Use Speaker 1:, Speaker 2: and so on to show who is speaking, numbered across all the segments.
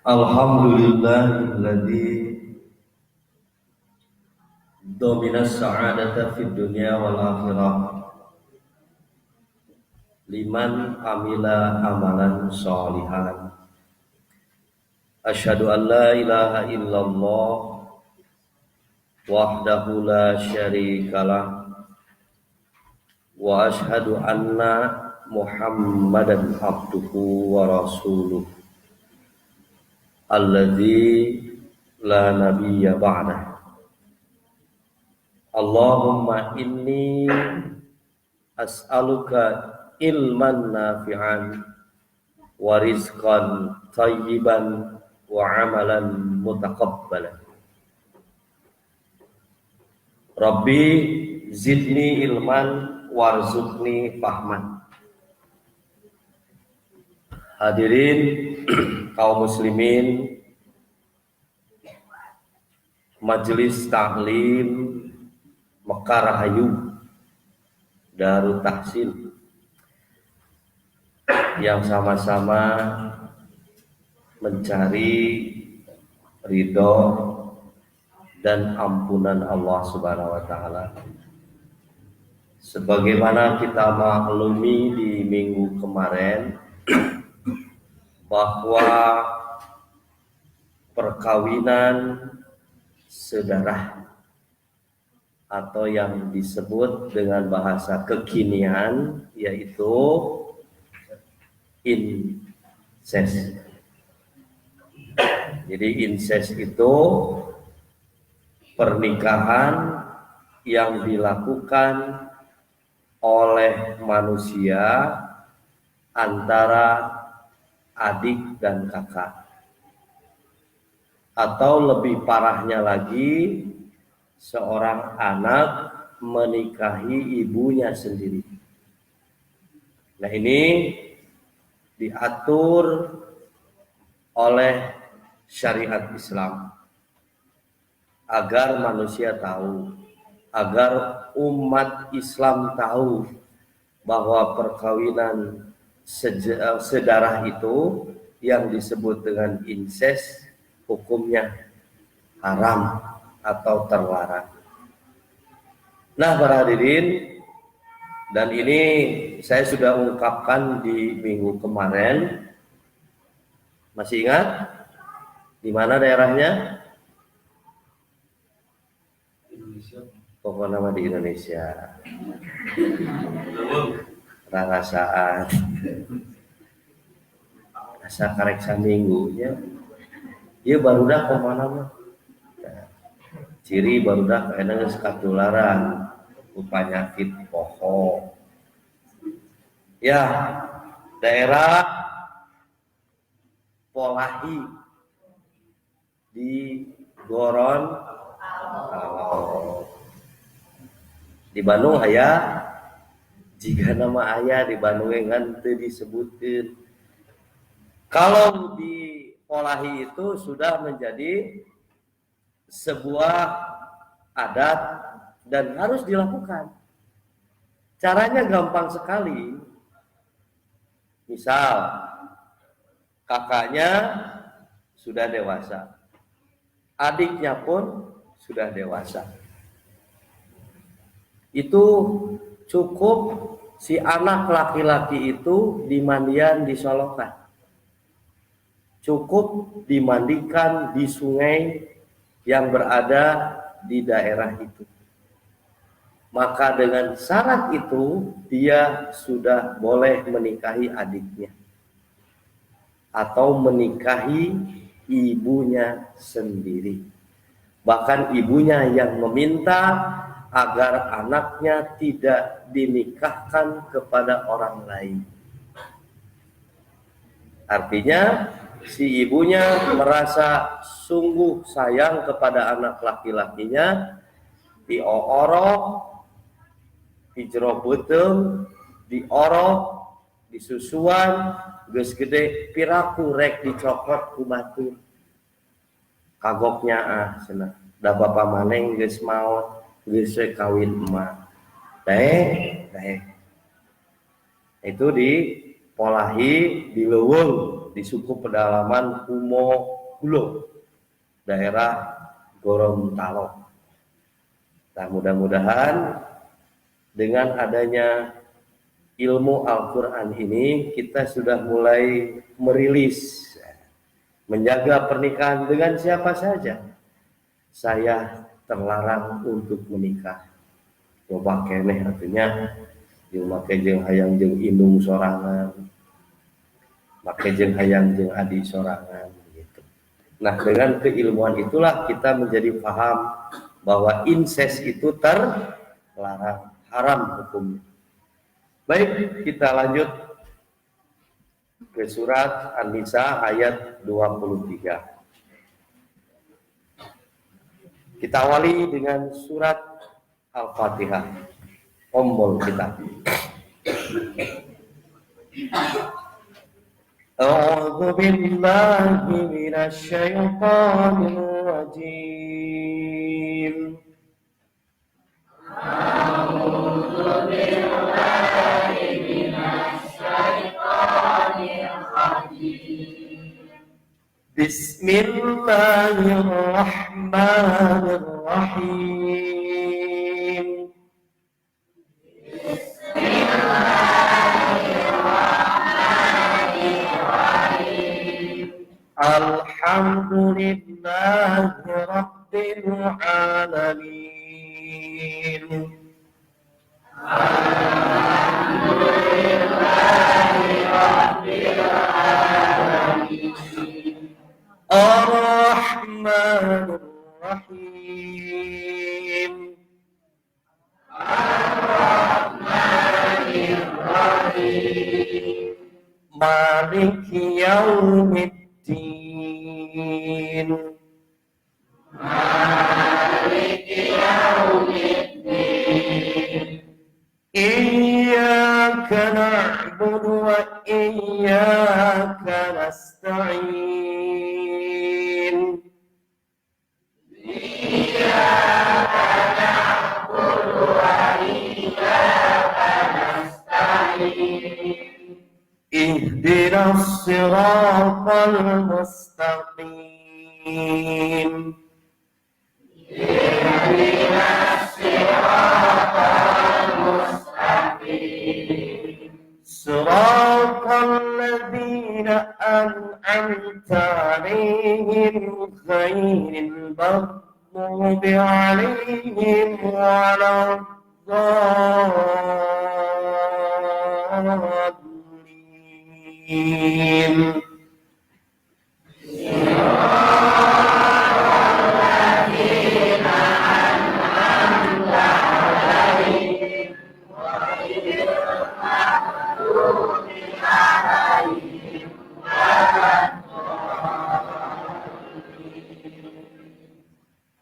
Speaker 1: Alhamdulillahilladzi dominas sa'adata fid dunya wal akhirah liman amila amalan sholihan. Asyhadu an la ilaha illallah wahdahu la syarikalah wa asyhadu anna Muhammadan abduhu wa rasuluh alladzi la nabiyya ba'dah. Allahumma inni as'aluka ilman nafi'an wa rizqan thayyiban wa amalan mutaqabbalan. Rabbi zidni ilman warzuqni fahman. Hadirin kaum muslimin, Majelis Taklim Mekah Rahayu Darut Tahsin yang sama-sama mencari ridho dan ampunan Allah Subhanahu wa taala. Sebagaimana kita maklumi di minggu kemarin bahwa perkawinan sedarah atau yang disebut dengan bahasa kekinian yaitu incest. Jadi incest itu pernikahan yang dilakukan oleh manusia antara adik dan kakak, atau lebih parahnya lagi seorang anak menikahi ibunya sendiri. Nah, ini diatur oleh syariat Islam agar manusia tahu, agar umat Islam tahu bahwa perkawinan sedarah itu yang disebut dengan incest hukumnya haram atau terlarang. Nah, para hadirin, dan ini saya sudah ungkapkan di minggu kemarin. Masih ingat di mana daerahnya? Indonesia. Pokok nama di Indonesia. Rarasaan. Asa karek saminggunya. Ieu barudak kemana mah? Ciri barudak kena geus katularan ku panyakit poho. Ya, daerah Polahi di Goron, di Bandung aya, jika nama aya di Bandung ngan teu disebutkeun. Kalau di Polahi itu sudah menjadi sebuah adat dan harus dilakukan. Caranya gampang sekali. Misal kakaknya sudah dewasa, adiknya pun sudah dewasa. Itu cukup si anak laki-laki itu dimandian di solokan. Cukup dimandikan di sungai yang berada di daerah itu. Maka dengan syarat itu dia sudah boleh menikahi adiknya atau menikahi ibunya sendiri. Bahkan ibunya yang meminta agar anaknya tidak dinikahkan kepada orang lain. Artinya si ibunya merasa sungguh sayang kepada anak laki-lakinya, diorok, dijerobeuteum, diorok, disusuan, geus gede piraku rek dicokot ku batur. Kagoknya cenah. Da bapa maneh geus maot, geus kawin emak. Teh. Itu di Polahi, di Leuweung. di suku pedalaman Kumo Hulo, daerah Gorontalo. Nah, mudah-mudahan dengan adanya ilmu Al-Quran ini kita sudah mulai merilis menjaga pernikahan dengan siapa saja. Saya terlarang untuk menikah. Coba keneh artinya jeung make jeung hayang jeung indung sorangan, make jeung hayang jeung adi sorangan gitu. Nah, dengan keilmuan itulah kita menjadi paham bahwa incest itu terlarang, haram hukumnya. Baik, kita lanjut ke surat An-Nisa ayat 23. Kita awali dengan surat Al-Fatihah. Ummul Kitab. A'udzu billahi minasy syaithanir rajim. A'udzu billahi minasy syaithanir rajim. Bismillahirrahmanirrahim. Alhamdulillahi Rabbil Alamin. Alhamdulillahi Rabbil Alamin. Ar-Rahmanir Rahim. Ar-Rahmanir Rahim. Maliki Yaumiddin. Maliki Yaumiddin. Iyyaka na'budu wa iyyaka nasta'in. Iyyaka na'budu wa iyyaka nasta'in. Ihdinas siratal mustaqim. Ihdinas siratal mustaqim. Siratal ladzina an'amta 'alaihim ghairil maghdubi 'alaihim waladdallin.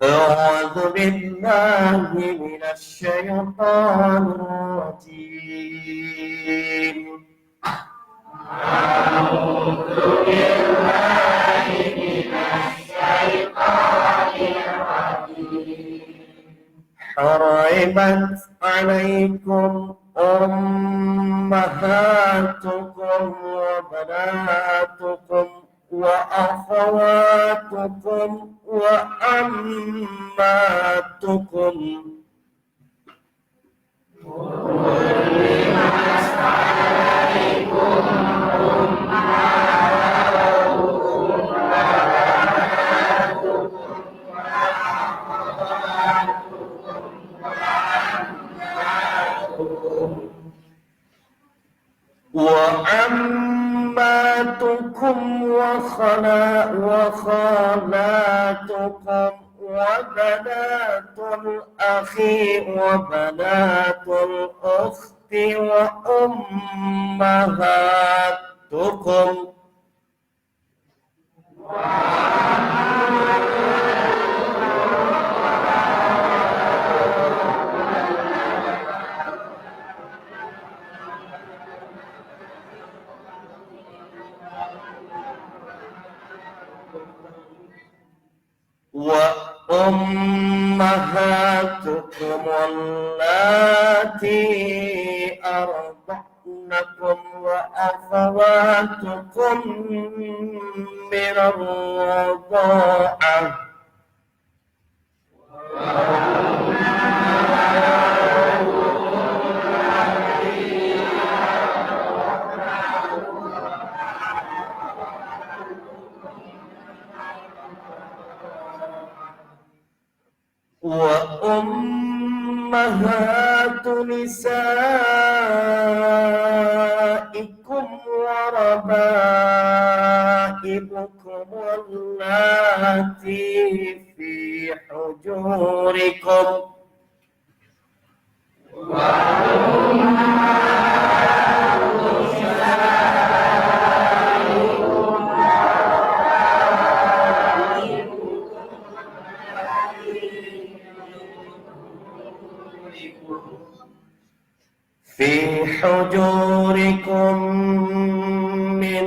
Speaker 1: أعوذ بالله من الشيطان الرجيم. أعوذ بالله من الشيطان الرجيم. حرمت عليكم أمهاتكم وبناتكم وأخواتكم وأماتكم وعماتكم وخالاتكم وبنات الأخ وبنات الأخت وأمهاتكم وأمهاتكم اللاتي أرضعنكم وأخواتكم من الرضاعة وأمهات نسائكم وربائبكم اللاتي في حجوركم من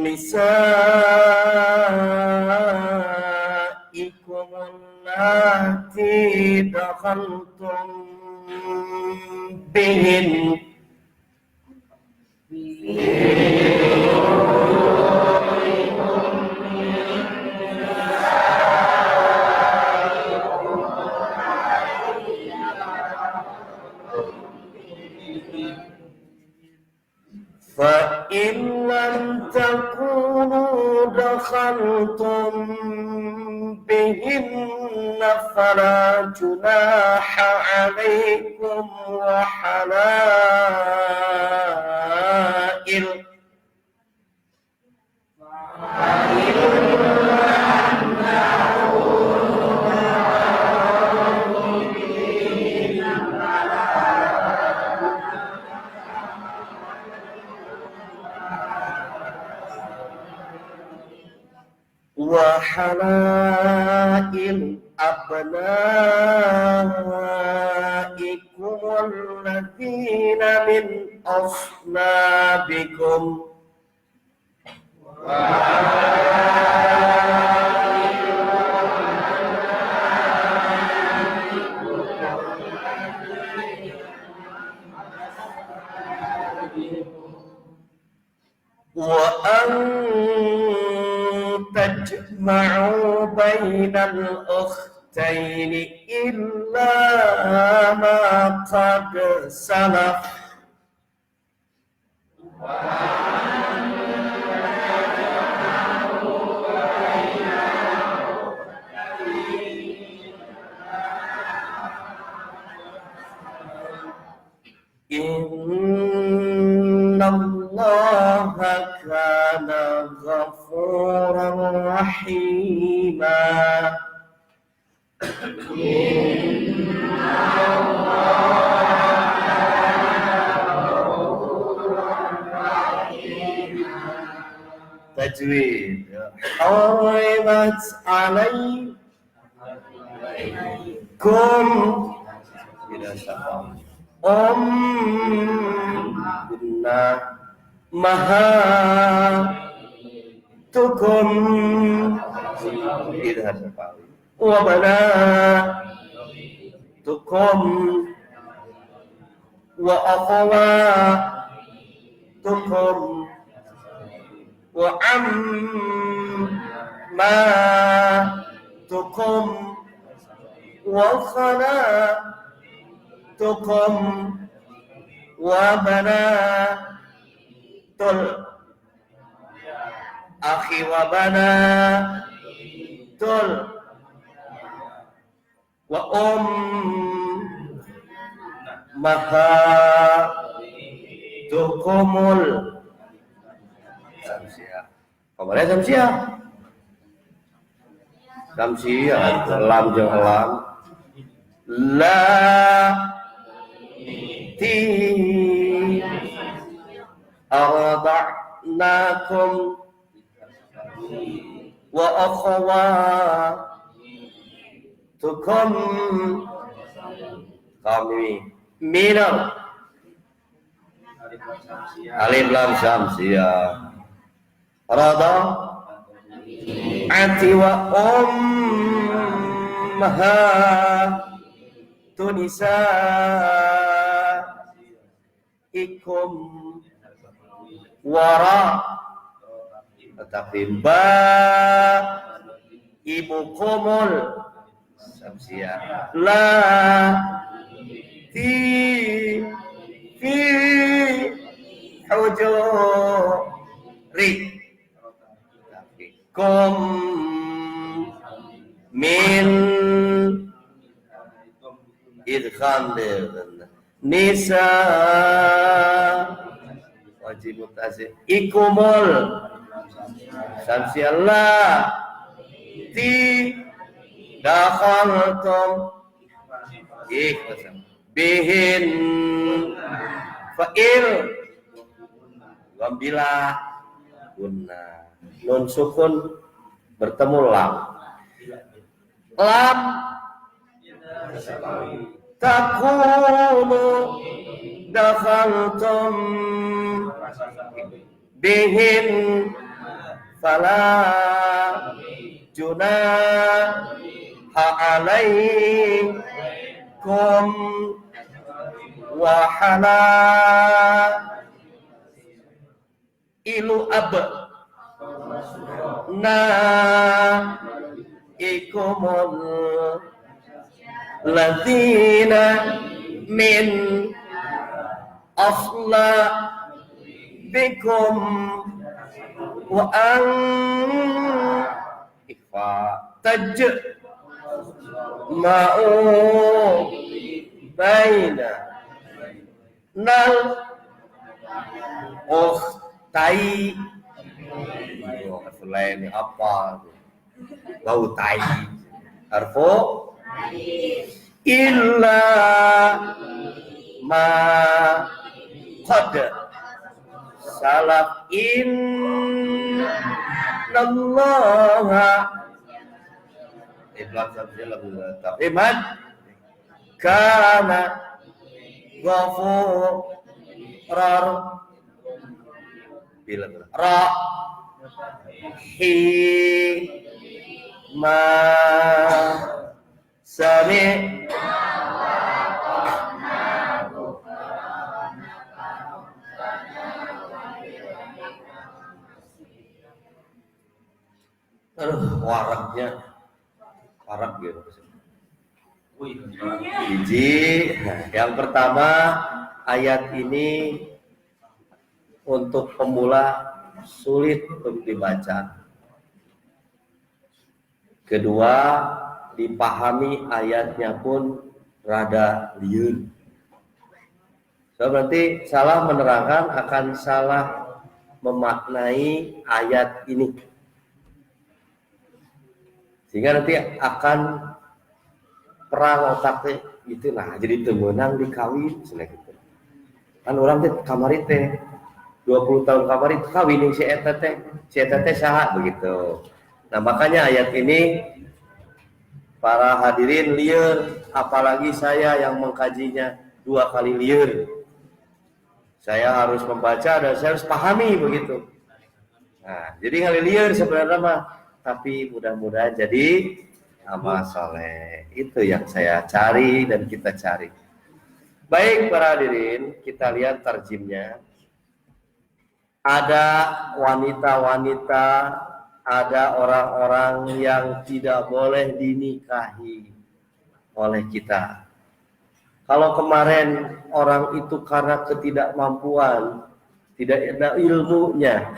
Speaker 1: نسائكم اللاتي دخلتم بهن فإن لم تكونوا دخلتم بهن فلا جناح عليكم وحلائل أبنائكم الذين من أصلابكم وأن تجمعوا بين الأختين إلا ما قد سلف إن الله كان غفورا رحيما تجويد حرمت عليكم إلى شفاء أمهاتكم إذا شفاء وبناتكم وأخواتكم وعماتكم وخالاتكم وبنات الأخ وبنات وأمهاتكم Kamarnya samsiah lam jeung lam la ti arda'nakum wa akhawatukum kami minal alif lam samsiah rada ati wa tunisaikum wara Tetapi ba ibu kumul samsia la ti fi hujuri kum min idgham nisa wajib mutasir ikumul samsiallah ti dakhaltum bihin fa'il wambila guna nun sukun bertemu lam takunu dakhaltum bihin fala junaha alaikum wa halailu abnaikumul ladzina min aslabikum wa an ma'u baina nal tai lain apa bau tai harfu illa ma qad salaf innallaha iblan sabjil taqiman kana ghafurar bila ra hi ma sami waraknya warak gitu. Biji. Yang pertama ayat ini untuk pemula sulit untuk dibaca. Kedua, dipahami ayatnya pun rada liun. So, berarti salah menerangkan akan salah memaknai ayat ini. Sehingga nanti akan perang otaknya gitu nah jadi temenang dikawin gitu. Kan orang teh kamari teh 20 tahun kamari kawin si eta teh saha begitu. Nah makanya ayat ini para hadirin lieur, apalagi saya yang mengkajinya 2 kali lieur. Saya harus membaca dan saya harus pahami begitu. Nah, jadi ngali lieur sebenarnya mah, tapi mudah-mudahan jadi amal soleh. Itu yang saya cari dan kita cari. Baik para hadirin, kita lihat tarjimnya. Ada wanita-wanita, ada orang-orang yang tidak boleh dinikahi oleh kita. Kalau kemarin orang itu karena ketidakmampuan, tidak ada ilmunya,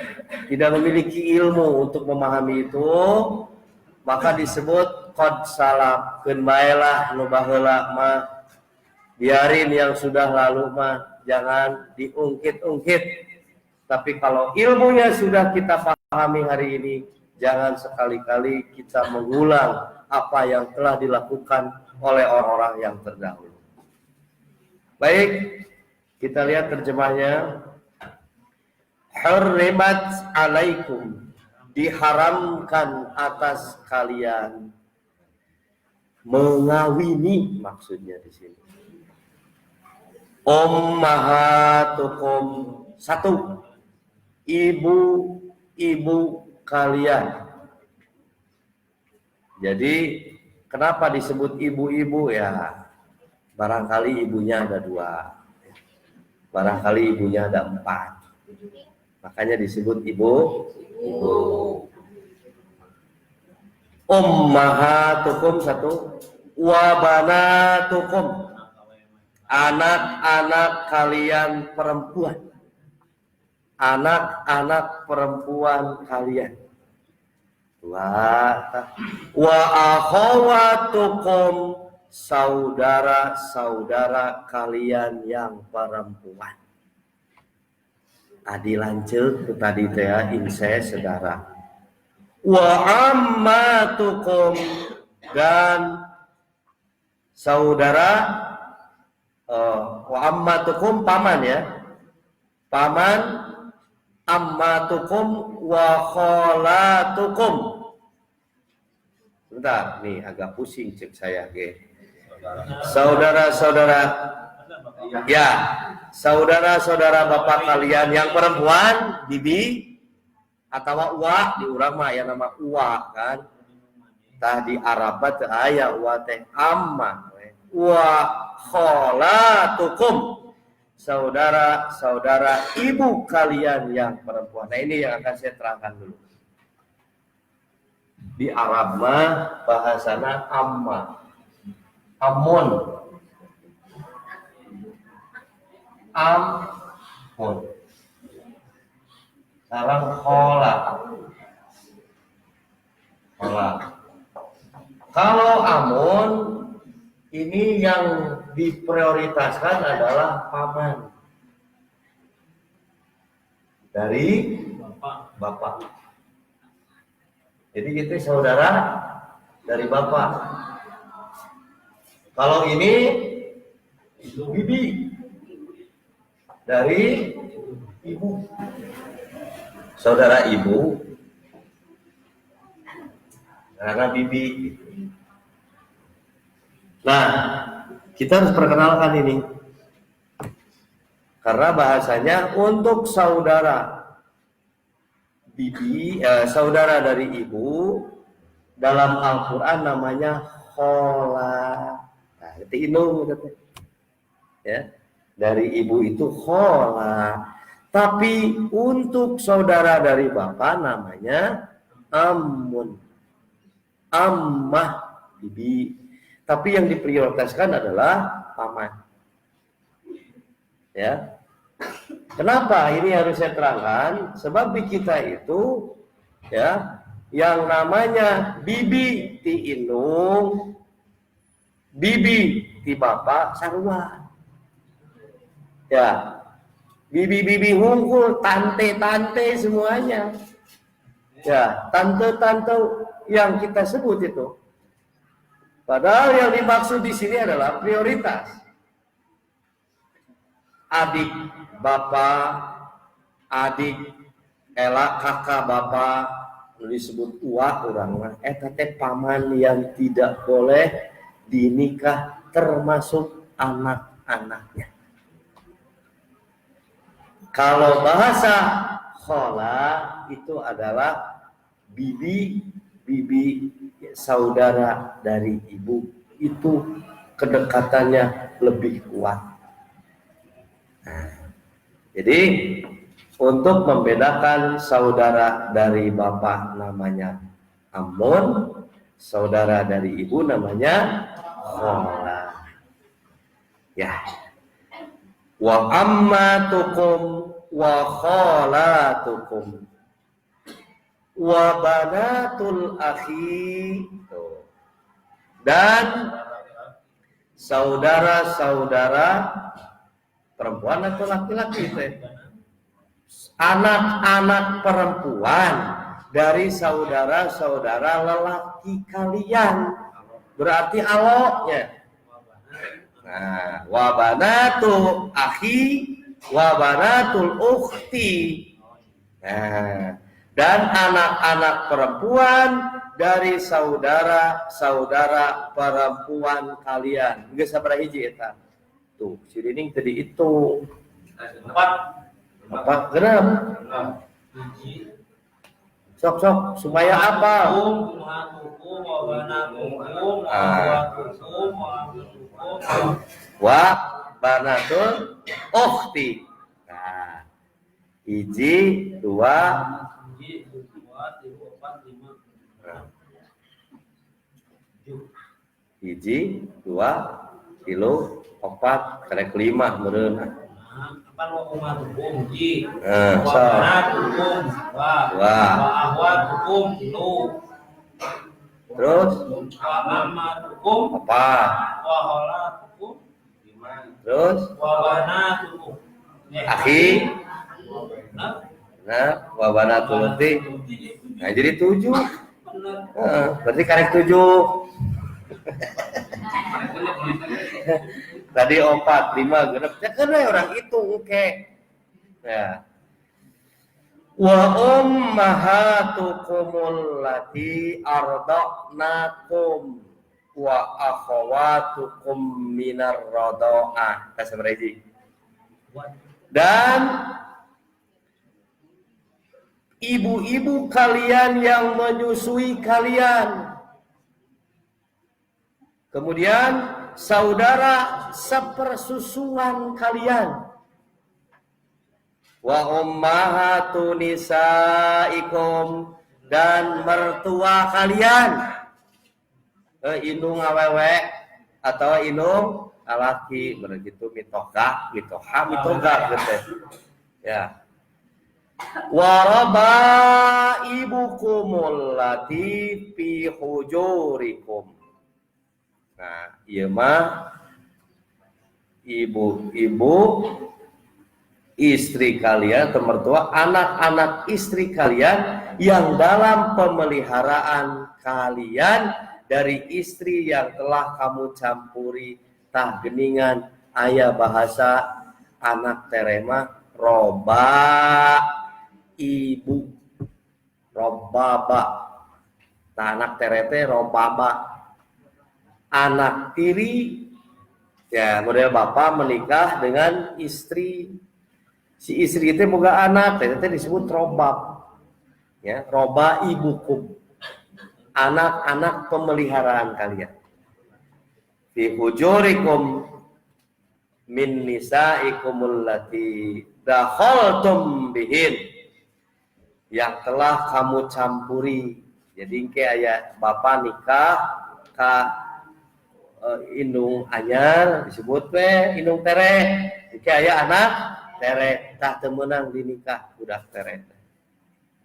Speaker 1: tidak memiliki ilmu untuk memahami itu, maka disebut qad salaf, keun baelah nu baheula mah, biarin yang sudah lalu mah, jangan diungkit-ungkit. Tapi kalau ilmunya sudah kita pahami hari ini, jangan sekali-kali kita mengulang apa yang telah dilakukan oleh orang-orang yang terdahulu. Baik, kita lihat terjemahnya. Hurrimat alaikum, diharamkan atas kalian mengawini, maksudnya di sini. Ummahatukum, satu, ibu-ibu kalian. Jadi kenapa disebut ibu-ibu ya? Barangkali ibunya ada 2, barangkali ibunya ada 4. Makanya disebut ibu. Ummahatukum satu, wa banatukum, anak-anak kalian perempuan. Anak-anak perempuan kalian. Wa akhawatukum, saudara-saudara kalian yang perempuan. Adi lanjut tadi teh incest saudara. Wa ammatukum, dan saudara wa ammatukum paman ya. Paman, ammatukum wa kholatukum. Bentar, nih agak pusing cek saya ge. Saudara-saudara ya, saudara-saudara bapak kalian yang perempuan, bibi atau uwa, di urang mah ya nama uwa kan. Tah di Arab teh aya uwa teh amma wa kholatukum, saudara-saudara ibu kalian yang perempuan. Nah ini yang akan saya terangkan dulu. Di Arab mah bahasana amma, amun, amun. Sekarang khola. Kalau amun, ini yang diprioritaskan adalah paman dari bapak. Jadi kita saudara dari bapak. Kalau ini bibi dari ibu. Saudara ibu karena bibi. Nah, kita harus perkenalkan ini. Karena bahasanya untuk saudara bibi, saudara dari ibu dalam Al-Qur'an namanya khola. Nah, itu indung ya. Dari ibu itu khola. Tapi untuk saudara dari bapak namanya ammun, ammah, bibi. Tapi yang diprioritaskan adalah paman. Ya. Kenapa ini harus saya terangkan? Sebab di kita itu ya, yang namanya bibi ti indung, bibi ti bapak sarua. Ya. Bibi-bibi hungkul, tante-tante semuanya. Ya, tante-tante yang kita sebut itu. Padahal yang dimaksud di sini adalah prioritas. Adik bapak, adik elak kakak bapak, disebut uak orang eta teh paman yang tidak boleh dinikah termasuk anak-anaknya. Kalau bahasa khola itu adalah bibi saudara dari ibu, itu kedekatannya lebih kuat. Nah, jadi untuk membedakan saudara dari bapak namanya ammun, saudara dari ibu namanya khola. Ya. Wa ammatukum wa kholatukum wa banatul akhi, dan saudara-saudara perempuan atau laki-laki, anak-anak perempuan dari saudara-saudara lelaki kalian, berarti aloknya. Nah, wa banatu akhi wa banatul ukhti. Nah, dan anak-anak perempuan dari saudara-saudara perempuan kalian. Geus sabaraha hiji eta? Tuh, si Dining tadi itu. 4 genep. Sok supaya apa? Wa banatul ukhti. Nah, hiji, dua,
Speaker 2: hiji, dua, tilu, opat, lima.
Speaker 1: hiji, dua, tilu, opat, karek lima meureun.
Speaker 2: Apa lo umat hukum hiji,
Speaker 1: So.
Speaker 2: anak hukum dua, ahwat hukum tilu,
Speaker 1: Terus
Speaker 2: amat hukum
Speaker 1: opat,
Speaker 2: holat hukum lima,
Speaker 1: terus
Speaker 2: banat hukum
Speaker 1: akhi, nah, wabanatul ukhti. Nah, jadi 7. Berarti karek 7. Tadi 4, 5, genep. Ya kan orang itu oke. Ya. Wa ummahatukumul lati arda'nakum wa akhawatukum minar rada'ah. Kita seberapa. Dan ibu-ibu kalian yang menyusui kalian. Kemudian saudara sepersusuan kalian. Wa ummahatu nisaikum, dan mertua kalian. Indung awewe atau indung alaki, begitu mitoha gitu ya. Warabaibukumul lati fi hujurikum. Nah, ieu mah ibu-ibu istri kalian atau mertua, anak-anak istri kalian yang dalam pemeliharaan kalian dari istri yang telah kamu campuri tah geningan aya bahasa anak terema roba ibu robaba tah anak terete robaba anak tiri ya, model bapak menikah dengan istri. Si istri itu boga anak, itu disebut robab. Ya, roba ibukum. Anak-anak pemeliharaan kalian. Fi hujurikum min nisaikumul lati dakhaltum bihin, yang telah kamu campuri. Jadi ke aya bapak nikah ka indung anyar disebut we indung tere. Ke aya anak tere tah teu meunang dinikah budak tere.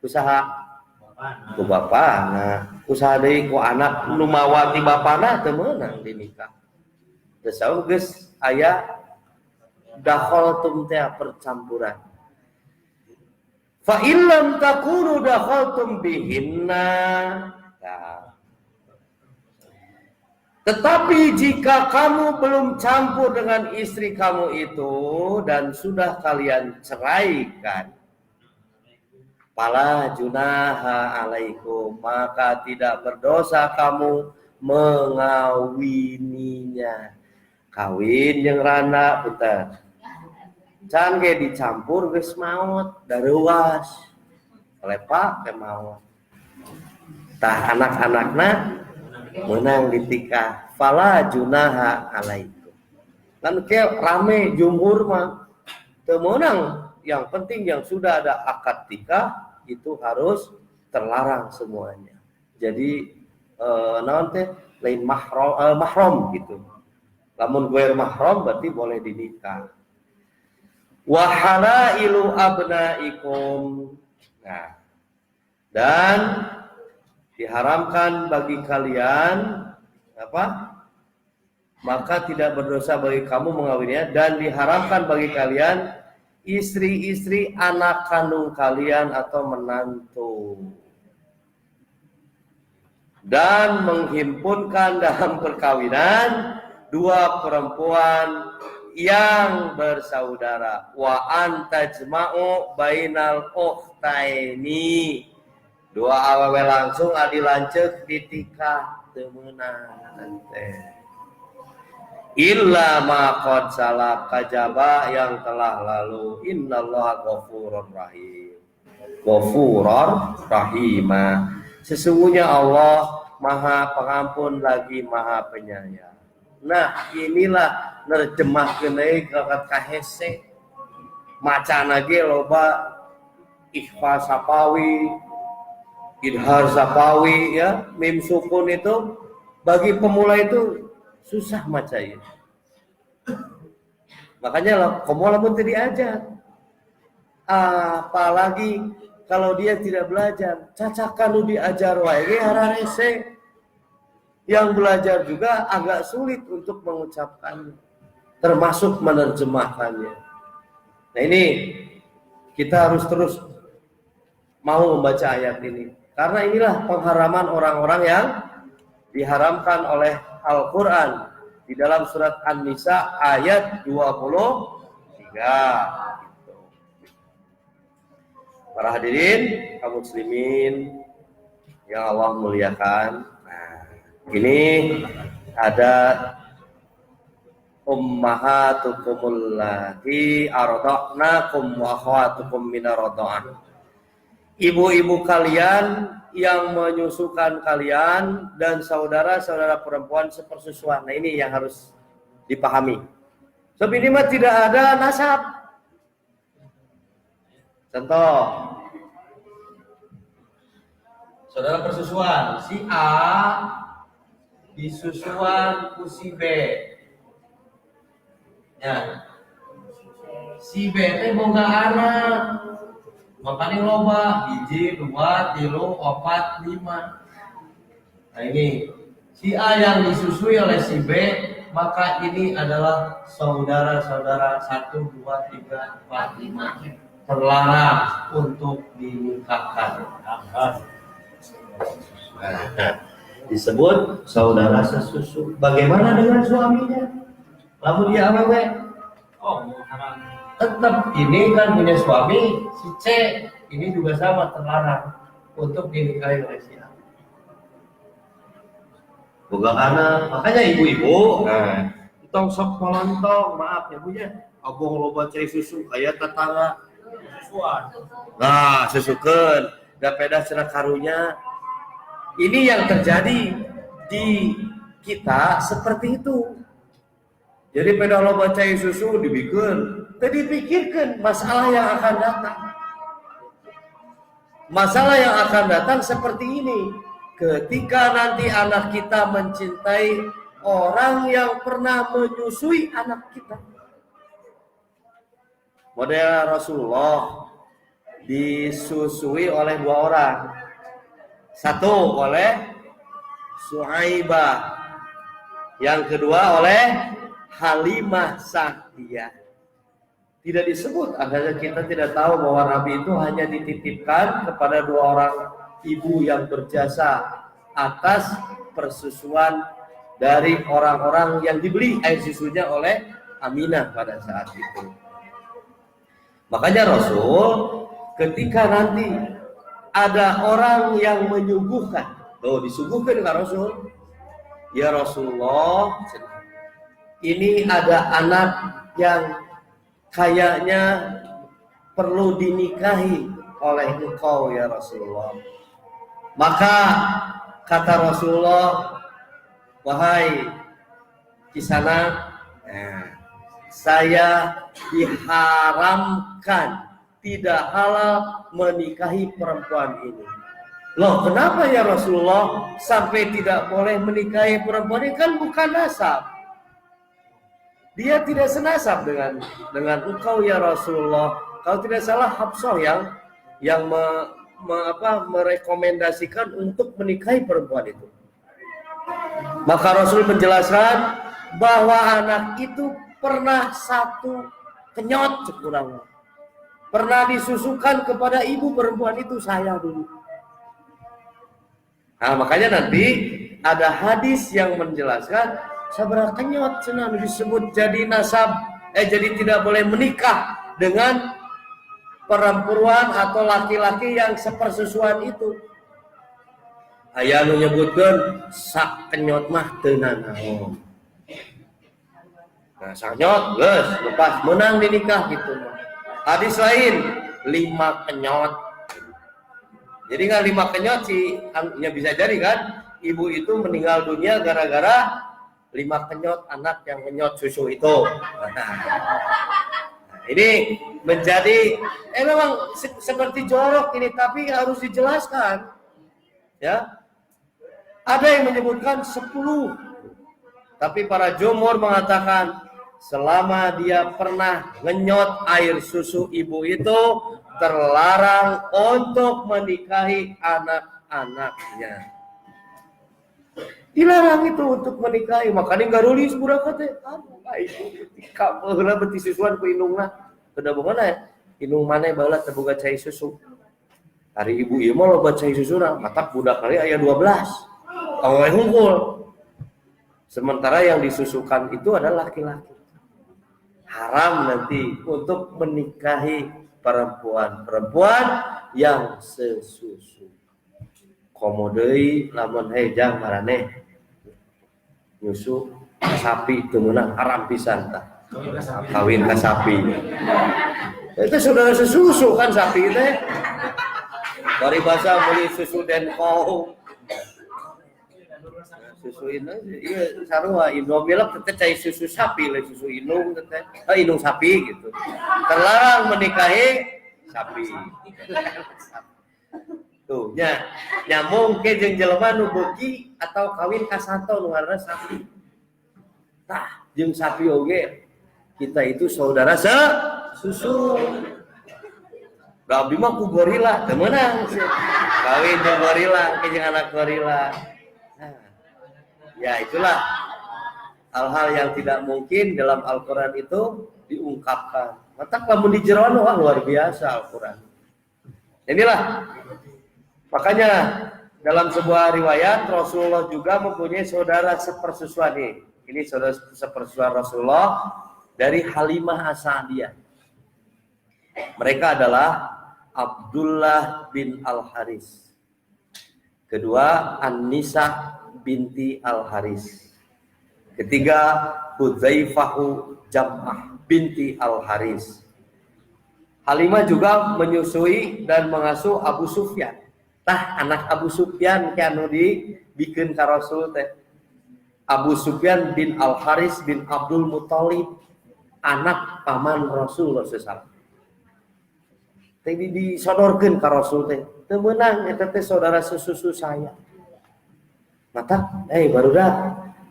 Speaker 1: Usaha ku bapana, usaha deui ku anak nu mawati bapana teu meunang dinikah. Teu saur geus aya dakhaltum teh percampuran. Fa illam takunu dakhaltum bihinna. Tetapi jika kamu belum campur dengan istri kamu itu dan sudah kalian ceraikan, fala junaha alaikum, maka tidak berdosa kamu mengawininya. Kawin jeung rana puter. Can ge dicampur geus maot dareuwas. Lepak teh maot. Tah anak-anakna menang ditikah, fala junaha alaikum. Kan ke rame jumhur mah teu meunang, yang penting yang sudah ada akad nikah itu harus terlarang semuanya. Jadi naon teh lain mahram gitu. Lamun ghair mahram berarti boleh dinikah. Wa halailu abnaikum. Nah, dan diharamkan bagi kalian apa? Maka tidak berdosa bagi kamu mengawininya, dan diharamkan bagi kalian istri-istri anak kandung kalian atau menantu, dan menghimpunkan dalam perkawinan dua perempuan yang bersaudara. Wa antajma'u bainal ukhtaini, dua awewe langsung adi lanceuk ditikah teu meunang teh. Illa ma qad salaf, kajaba yang telah lalu. Innallaha ghafurur rahim. Ghafurur rahima. Sesungguhnya Allah Maha Pengampun lagi Maha Penyayang. Nah, inilah nerjemahkeun deui ka hese. Macana ge loba ikhfa sapawi, idhar sapawi, ya, mim sukun itu bagi pemula itu susah macanya. Makanya komola pun diajar. Apalagi kalau dia tidak belajar, cacakan lu diajar wae hararese. Yang belajar juga agak sulit untuk mengucapkannya, termasuk menerjemahkannya. Nah ini kita harus terus mau membaca ayat ini, karena inilah pengharaman orang-orang yang diharamkan oleh Al-Quran di dalam surat An-Nisa ayat 23. Para hadirin kaum muslimin yang Allah muliakan, nah, ini ada ummahatukumul lati arda'nakum wa akhwatukum minar radha'ah. Ibu-ibu kalian yang menyusukan kalian dan saudara-saudara perempuan sepersusuan. Nah ini yang harus dipahami. Sebab ini mah tidak ada nasab. Contoh, saudara persusuan, si A disusuan ku si B. Ya. Si B teh boga anak. Makanya loba 1, 2, 3, 4, 5. Nah ini si A yang disusui oleh si B, maka ini adalah saudara-saudara 1, 2, 3, 4, 5 terlarang untuk dinikahkan. Disebut saudara sesusu. Bagaimana dengan suaminya? Lalu dia awewe? Tetap ini kan punya suami, si C ini juga sama terlarang untuk dinikahi oleh si A. Boga anak, makanya ibu-ibu, tong sok molontong, maaf ya punya, abong loba cai susu kayak tetangga. Nah, susukeun, da peda cenah karunya. Ini yang terjadi di kita seperti itu. Jadi peda loba cai susu dibikeun, teu dipikirkeun masalah yang akan datang. Masalah yang akan datang seperti ini. Ketika nanti anak kita mencintai orang yang pernah menyusui anak kita. Model Rasulullah disusui oleh 2 orang. Satu oleh Suhaibah, yang kedua oleh Halimah Sa'diyah. Tidak disebut, akhirnya kita tidak tahu bahwa Nabi itu hanya dititipkan kepada 2 orang ibu yang berjasa atas persusuan dari orang-orang yang dibeli air susunya oleh Aminah pada saat itu. Makanya Rasul ketika nanti ada orang yang menyuguhkan, disuguhkan ke Rasul, ya Rasulullah, ini ada anak yang kayaknya perlu dinikahi oleh engkau ya Rasulullah. Maka kata Rasulullah, wahai Kisanak, saya diharamkan, tidak halal menikahi perempuan ini. Loh, kenapa ya Rasulullah sampai tidak boleh menikahi perempuan ini? Kan bukan nasab. Dia tidak senasab dengan engkau ya Rasulullah. Kalau tidak salah Hafsah yang merekomendasikan untuk menikahi perempuan itu. Maka Rasul menjelaskan bahwa anak itu pernah satu kenyot sekurang, pernah disusukan kepada ibu perempuan itu saya dulu. Nah makanya nanti ada hadis yang menjelaskan sabar kenyot senang disebut jadi nasab, jadi tidak boleh menikah dengan perempuan atau laki-laki yang sepersusuan itu. Aya nu nyebutkeun sak kenyot mah teu nanaon. Nah, sak kenyot geus lepas menang dinikah gitu. Hadis lain 5 kenyot. Jadi kan 5 kenyot sih ya bisa jadi kan ibu itu meninggal dunia gara-gara 5 kenyot anak yang kenyot susu itu. Nah, Ini menjadi memang seperti jorok ini, tapi harus dijelaskan. Ya. Ada yang menyebutkan 10. Tapi para jumhur mengatakan selama dia pernah ngenyot air susu ibu itu terlarang untuk menikahi anak-anaknya. Dilarang itu untuk menikahi, makanya garulis budak teh. Aduh, ibu ketika baheula beti susuan ku indungna. Teu bagaimana ya? Indung maneh baheula teu boga cai susu. Hari ibu ieu mah loba cai susuna, matak budak kali aya 12. Awewe hungkul. Sementara yang disusukan itu adalah laki-laki. Haram nanti untuk menikahi perempuan yang sesusu. Komodei lamun hejang maraneh nyusu sapi teu meunang haram pisan tah. Kawin ka sapi. Itu saudara sesusu kan sapi teh. Bari basa meuli susu denko. Susu inung ieu sarua indung belok teh cai susu sapi le susu inung teh inung sapi gitu. Terlarang menikahi sapi. Tuh nya nyambung ke jeung jelema nu beuki atau kawin ka sato nu ngaranna sapi. Tah jeung sapi oge kita itu saudara susu. Da abdi mah ku gorila teu meunang kawin jeung gorila ke jeung anak gorila. Ya itulah hal-hal yang tidak mungkin dalam Al-Quran itu diungkapkan. Maka lamun di jeroan wah luar biasa Al-Quran. Inilah makanya dalam sebuah riwayat Rasulullah juga mempunyai saudara sepersusuan nih. Ini saudara sepersusuan Rasulullah dari Halimah As-Sa'diyah. Mereka adalah Abdullah bin Al-Haris. Kedua An-Nisa binti Al-Haris. Ketiga Hudzaifahu Jam'ah binti Al-Haris. Halimah juga menyusui dan mengasuh Abu Sufyan. Tah anak Abu Sufyan kanu dibikeun ka Rasul teh. Abu Sufyan bin Al-Haris bin Abdul Muthalib, anak paman Rasulullah sallallahu. Teh disodorkeun ka Rasul teh. Teu meunang eta teh saudara sesusu saya. Mata, barudak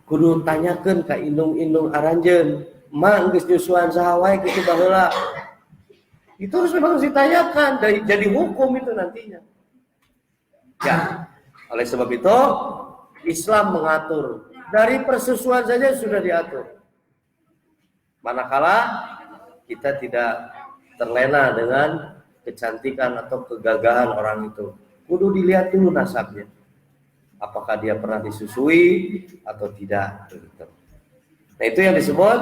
Speaker 1: kudu tanyakeun ka indung-indung aranjeun, "Ma geus nyusuan saha wae kitu baheula?" Itu harus memang ditanyakan, jadi hukum itu nantinya. Ya, oleh sebab itu Islam mengatur dari persusuan saja sudah diatur. Manakala kita tidak terlena dengan kecantikan atau kegagahan orang itu, kudu dilihat dulu nasabnya. Apakah dia pernah disusui atau tidak gitu. Nah itu yang disebut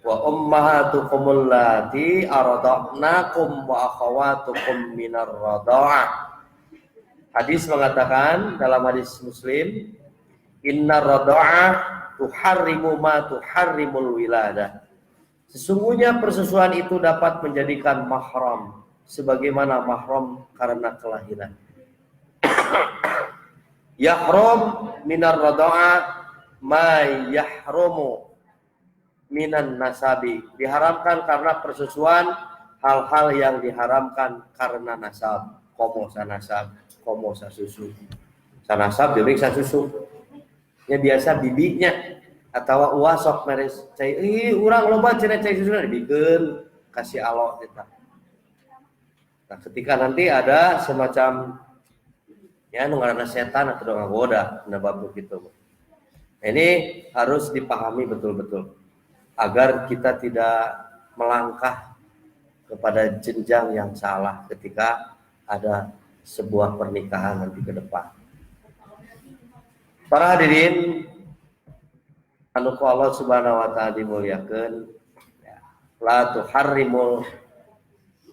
Speaker 1: wa ummahatukum allati arda'nakum wa akhawatukum minar radha'ah. Hadis mengatakan dalam hadis Muslim, innar radha'ah tuharrimu ma tuharrimul wiladah. Sesungguhnya persusuan itu dapat menjadikan mahram sebagaimana mahram karena kelahiran. Yahrum minar radha'ah ma yahrumu minan nasabi. Diharamkan karena persusuan hal-hal yang diharamkan karena nasab. Komo sanasab, komo sasusu. Sanasab deui sasusu. Ya biasa bibinya atawa uasok meres cai urang loba cenah cai susu dibikeun kasih alo eta. Nah, ketika nanti ada semacam ya nu ngaranna setan atau ngagoda na bab kitu. Ini harus dipahami betul-betul agar kita tidak melangkah kepada jenjang yang salah ketika ada sebuah pernikahan nanti ke depan. Para hadirin anu ku Allah Subhanahu wa taala dimuliakeun, la tuharrimul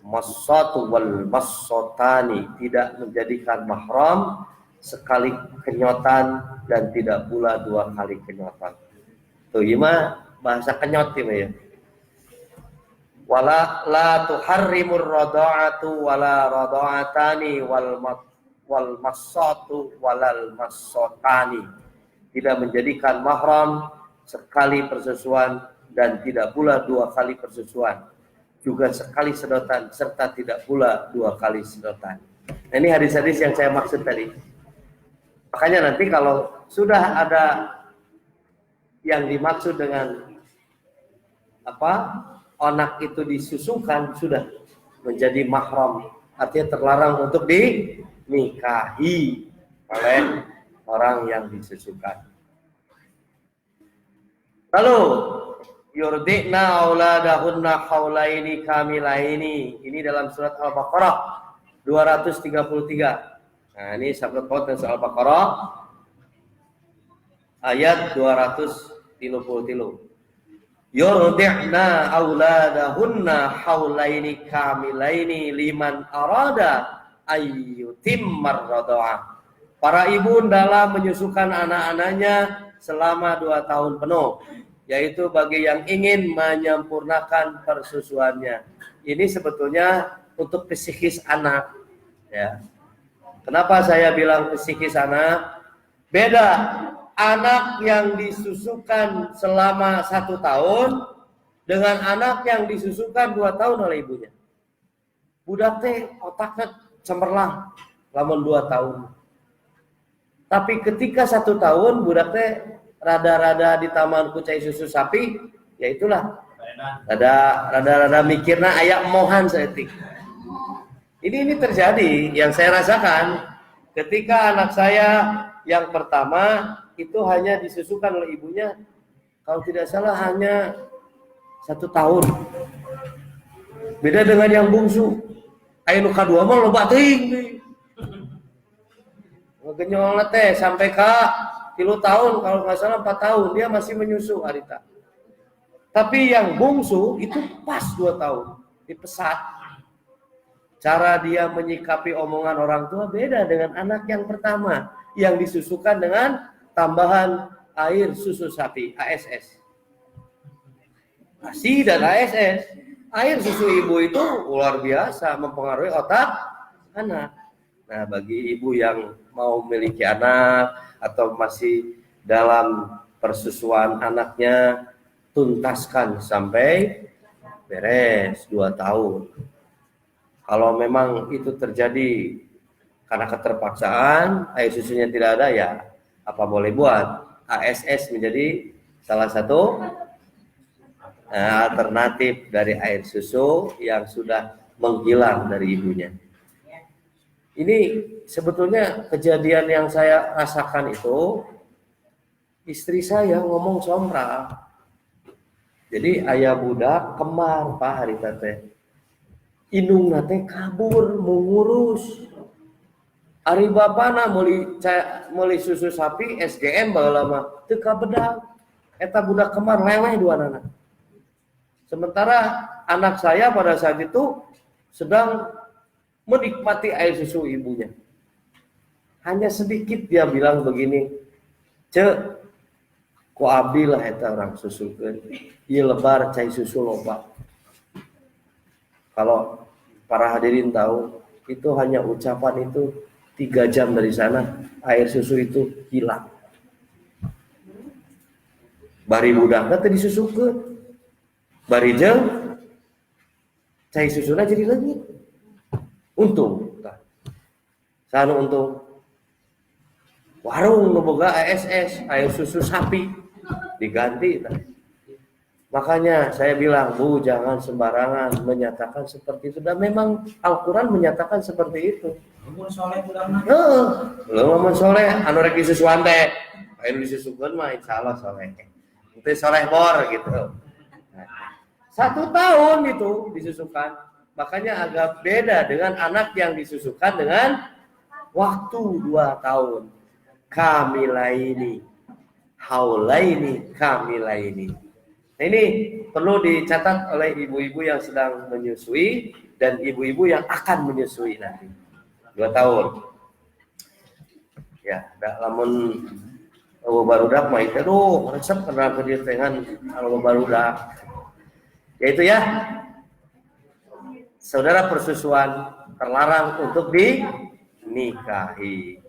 Speaker 1: massatu wal massatani, tidak menjadikan mahram sekali kenyotan dan tidak pula dua kali kenyotan. Tuh ieu mah bahasa kenyot ieu ya. Wala la tuharrimur radha'atu wala radha'atani wal massatu walal massatani. Tidak menjadikan mahram sekali persusuan dan tidak pula dua kali persusuan. juga sekali sedotan serta tidak pula 2 kali sedotan. Nah, ini hadis-hadis yang saya maksud tadi. Makanya nanti kalau sudah ada yang dimaksud dengan anak itu disusukan, sudah menjadi mahram, artinya terlarang untuk dinikahi oleh orang yang disusukan. Lalu yurdi'na auladahunna haulaini kamilaini. Ini dalam surat Al-Baqarah 233. Nah, ini sahabat paut dan soal Al-Baqarah ayat 233. Yurdi'na auladahunna haulaini kamilaini liman arada ayyutimmar radha'ah. Para ibu hendaklah menyusukan anak-anaknya selama 2 tahun penuh, yaitu bagi yang ingin menyempurnakan persusuannya. Ini sebetulnya untuk psikis anak, ya. Kenapa saya bilang psikis anak? Beda anak yang disusukan selama 1 tahun dengan anak yang disusukan 2 tahun oleh ibunya. Budak teh otaknya cemerlang lamun 2 tahun. Tapi ketika 1 tahun budak teh rada-rada di taman kucai susu sapi, ya itulah rada mikirna aya mohan saeutik. Ini terjadi yang saya rasakan ketika anak saya yang pertama itu hanya disusukan oleh ibunya, kalau tidak salah hanya 1 tahun. Beda dengan yang bungsu. Aya nu kadua mah loba teuing. Ngegenyolna teh sampai ka 3 tahun, kalau nggak salah 4 tahun dia masih menyusu harita. Tapi yang bungsu itu pas 2 tahun, dipesat. Cara dia menyikapi omongan orang tua beda dengan anak yang pertama yang disusukan dengan tambahan air susu sapi, ASS. ASI dan ASS. Air susu ibu itu luar biasa mempengaruhi otak anak. Nah, bagi ibu yang mau memiliki anak atau masih dalam persusuan anaknya, tuntaskan sampai beres 2 tahun. Kalau memang itu terjadi karena keterpaksaan, air susunya tidak ada, ya apa boleh buat. ASS menjadi salah satu alternatif dari air susu yang sudah menghilang dari ibunya. Ini sebetulnya kejadian yang saya rasakan itu, istri saya ngomong sombra. Jadi ayah budak kemar Pak harita teh. Indung nate kabur mengurus. Ari bapana meuli susu sapi SGM baheula mah teu kabedag. Eta budak kemar leweh 2 anak. Sementara anak saya pada saat itu sedang menikmati air susu ibunya. Hanya sedikit dia bilang begini, "Cek, ku abdi lah eta orang susukeun. Ieu lebar cai susu loba." Kalau para hadirin tahu, itu hanya ucapan itu 3 jam dari sana, air susu itu hilang. Bari budakna teh disusukeun. Bari jeung cai susuna jadi leungit. Untung. Sanu untung. Warung nu boga ASS, air susu sapi diganti. Makanya saya bilang, Bu, jangan sembarangan menyatakan seperti itu. Dan memang Al-Quran menyatakan seperti itu.
Speaker 2: Mun soleh budakna.
Speaker 1: Belum mun soleh, anu rek disusuan teh. Anu disusukeun mah insyaallah soleh. Itu soleh bor gitu. 1 tahun itu disusukan. Makanya agak beda dengan anak yang disusukan dengan waktu 2 tahun. Kamilaini, haulaini, kamilaini. Nah, ini perlu dicatat oleh ibu-ibu yang sedang menyusui dan ibu-ibu yang akan menyusui nanti. 2 tahun. Ya, lamun barudak mah itu resep karena kedirtengan kalau barudak. Yaitu ya, saudara persusuan terlarang untuk dinikahi.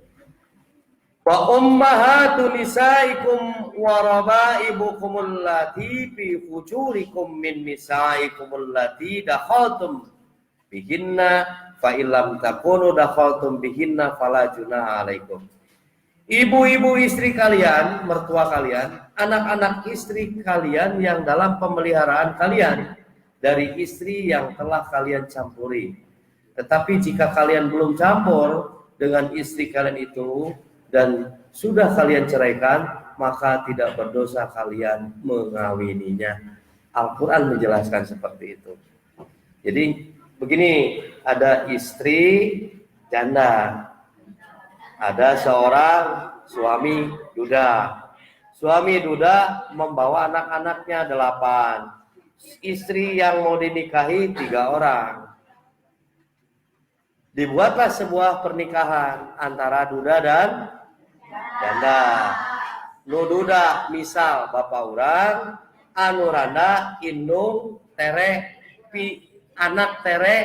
Speaker 1: Wa ummahatu nisaikum wa raba'ibukum allati fi fujurikum min nisaikum allati dakhaltum bihinna fa illam takunu dakhaltum bihinna fala junaha alaikum. Ibu-ibu istri kalian, mertua kalian, anak-anak istri kalian yang dalam pemeliharaan kalian dari istri yang telah kalian campuri. Tetapi jika kalian belum campur dengan istri kalian itu dan sudah kalian ceraikan, maka tidak berdosa kalian mengawininya. Al-Quran menjelaskan seperti itu. Jadi begini, ada istri janda, ada seorang suami duda. Suami duda membawa anak-anaknya 8. Istri yang mau dinikahi 3 orang. Dibuatlah sebuah pernikahan antara duda dan janda. Nu duda misal bapak urang, anu randa indung tere pi anak tere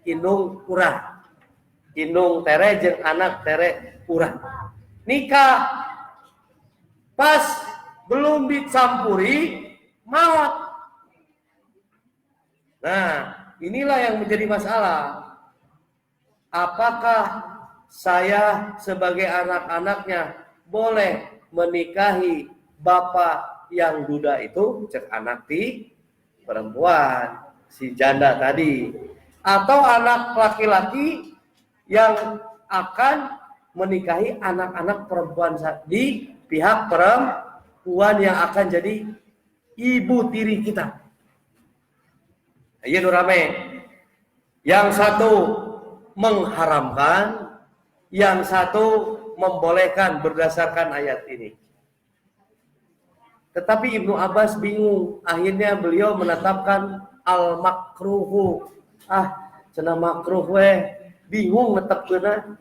Speaker 1: indung urang. Indung tere jeung anak tere urang. Nikah pas belum dicampuri maut. Nah, inilah yang menjadi masalah. Apakah saya sebagai anak-anaknya boleh menikahi bapak yang duda itu, cek anak di perempuan, si janda tadi, atau anak laki-laki yang akan menikahi anak-anak perempuan di pihak perempuan yang akan jadi ibu tiri kita. Iya rame. Yang satu mengharamkan, yang satu membolehkan berdasarkan ayat ini. Tetapi Ibnu Abbas bingung, akhirnya beliau menetapkan al-makruhu. Cenah makruh bingung netepkeuna.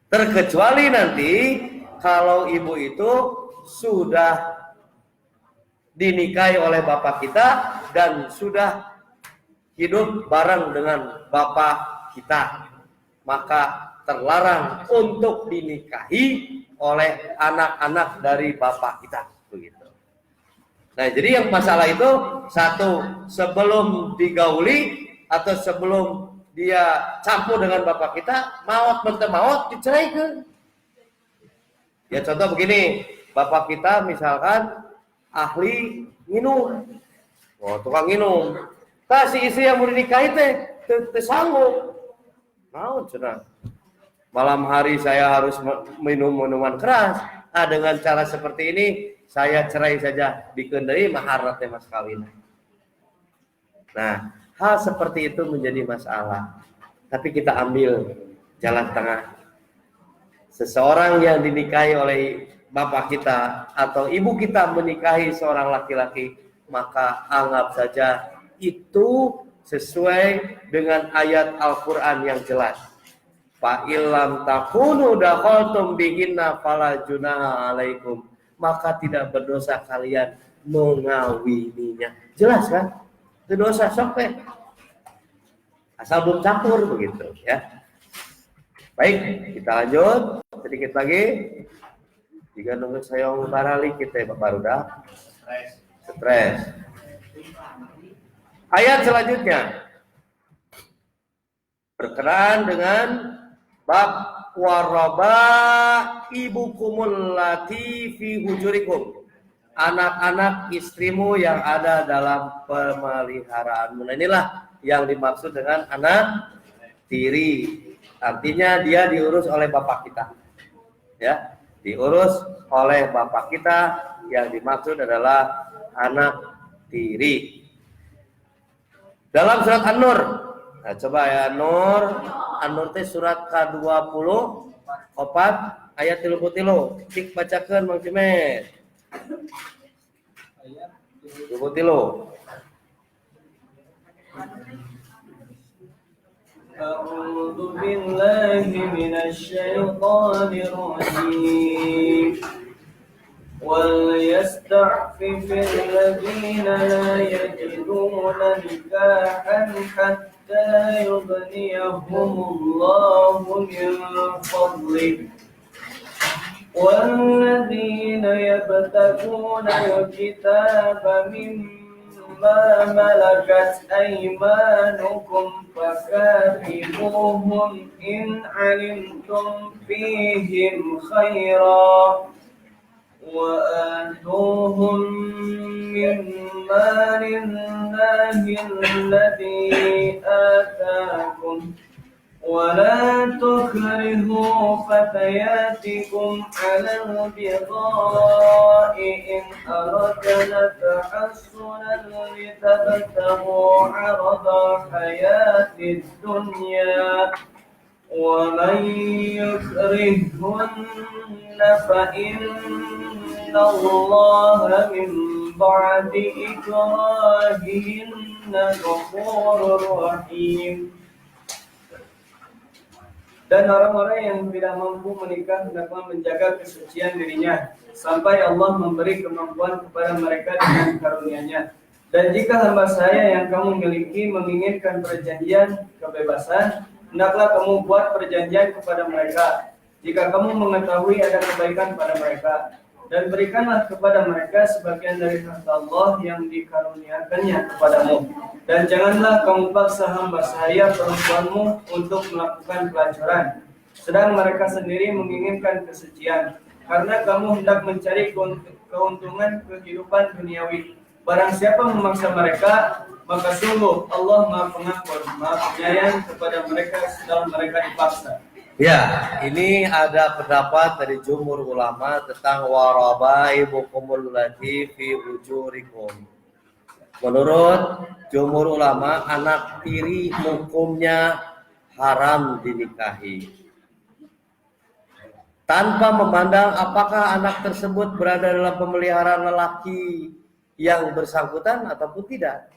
Speaker 1: Terkecuali nanti kalau ibu itu sudah dinikahi oleh bapak kita dan sudah hidup bareng dengan bapak kita, maka terlarang untuk dinikahi oleh anak-anak dari bapak kita, begitu. Nah, jadi yang masalah itu satu, sebelum digauli atau sebelum dia campur dengan bapak kita, maut mentah maut diceraikan. Ya contoh begini, bapak kita misalkan ahli minum, tukang minum, kasih istri yang mau dinikahi teh sanggup. Mau cenah. Malam hari saya harus minum minuman keras. Dengan cara seperti ini saya cerai saja, bikin deui mahar teh mas kawin. Nah, hal seperti itu menjadi masalah. Tapi kita ambil jalan tengah. Seseorang yang dinikahi oleh bapak kita atau ibu kita menikahi seorang laki-laki, maka anggap saja itu sesuai dengan ayat Al-Quran yang jelas. Fa illam takunu dakhaltum bihinna fala junaha alaikum. Maka tidak berdosa kalian mengawininya. Jelas kan? Itu dosa sok teh. Asal belum campur begitu ya. Baik, kita lanjut sedikit lagi. Jika nunggu sayong barali kita baru dah stres. Ayat selanjutnya berkenaan dengan bab waraba ibukumul lati fi hujurikum, anak-anak istrimu yang ada dalam pemeliharaanmu. Nah, inilah yang dimaksud dengan anak tiri. Artinya dia diurus oleh bapak kita. Ya, diurus oleh bapak kita, yang dimaksud adalah anak tiri. Dalam surat An-Nur, nah, coba ya An-Nur teh surat ke-24 ayat 33. Cik bacakeun Mang Cimet. Ayat 33.
Speaker 2: A'udzu billahi minasy syaithanir rajim. وَلْيَسْتَعْفِفِ الَّذِينَ لَا يَجِدُونَ نِكَاحًا حَتَّى يُغْنِيَهُمُ اللَّهُ مِنْ فَضْلِهِ والذين يبتغون الكتاب مما ملكت أيمانكم فكاتبوهم إن علمتم فيهم خيرا وآتوهم مما لله الذي آتاكم ولا تكرهوا فتياتكم على البغاء إن أردنا تحصنا لتبتغوا عرض الحياة الدنيا ومن يكرهن فإن الله من بعد إكراههن غفور رحيم. Dan orang-orang yang tidak mampu menikah hendaklah menjaga kesucian dirinya sampai Allah memberi kemampuan kepada mereka dengan karunia-Nya. Dan jika hamba saya yang kamu miliki menginginkan perjanjian kebebasan, hendaklah kamu buat perjanjian kepada mereka jika kamu mengetahui ada kebaikan pada mereka. Dan berikanlah kepada mereka sebagian dari harta Allah yang dikaruniakannya kepadamu. Dan janganlah kamu paksa hamba saya perempuanmu untuk melakukan pelacuran, sedang mereka sendiri menginginkan kesucian, karena kamu hendak mencari keuntungan kehidupan duniawi. Barang siapa memaksa mereka, maka sungguh Allah Maha Pengampun, Maha Penyayang kepada mereka setelah mereka dipaksa.
Speaker 1: Ya, ini ada pendapat dari jumhur ulama tentang warabaibukumul lati fi ujurikum. Menurut jumhur ulama, anak tiri hukumnya haram dinikahi. Tanpa memandang apakah anak tersebut berada dalam pemeliharaan lelaki yang bersangkutan ataupun tidak.